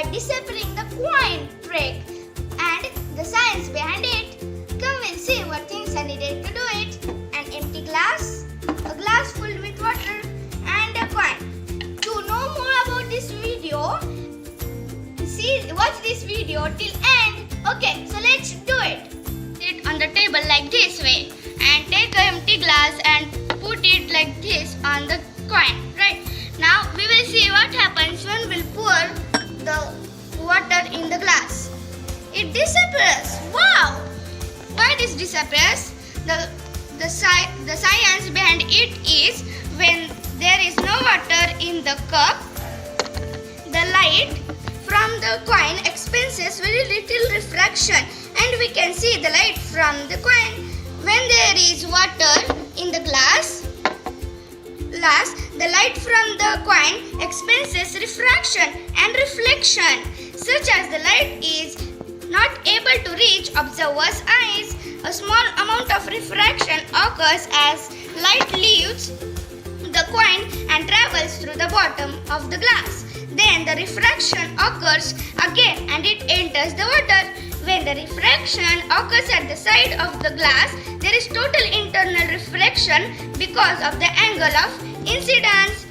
by deciphering the coin trick and the science behind it. Come we'll see what things are needed to do it. An empty glass, a glass filled with water and a coin. To know more about this video, watch this video till end. Okay, so let's do it. Sit on the table like this way and take an empty glass and put it like this on the coin, right? Now we will see what happens when we'll pour the water in the glass. It disappears. Wow! Why this disappears? The science behind it is when there is no water in the cup, the light from the coin experiences very little refraction, and we can see the light from the coin. When there is water in the glass, the light from the coin experiences refraction and reflection, such as the light is not able to reach observer's eyes. A small amount of refraction occurs as light leaves the coin and travels through the bottom of the glass. Then the refraction occurs again and it enters the water. When the refraction occurs at the side of the glass, there is total internal reflection because of the angle of incidence.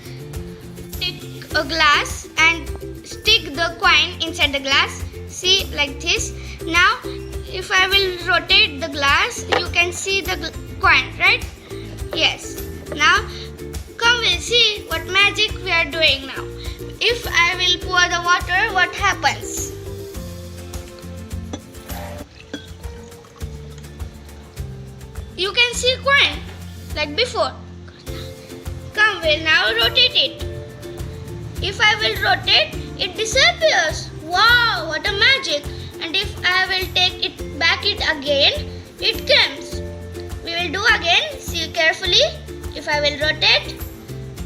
Take a glass and stick the coin inside the glass. See, like this. Now, if I will rotate the glass, you can see the coin, right? Yes. Now, come we'll see what magic we are doing now. If I will pour the water, what happens? You can see coin like before. Come, we'll now rotate it. If I will rotate, it disappears. Wow, what a magic! And if I will take it back again, it comes. We will do again. See carefully. If I will rotate,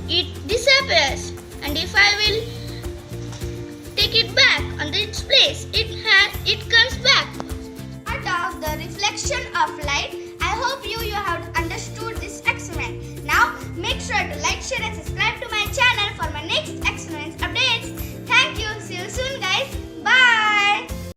it disappears. And if I will take it back on its place, it comes back. Part of the reflection of light. I hope you have understood this experiment. Now make sure to like, share and subscribe to my channel for my next experiment.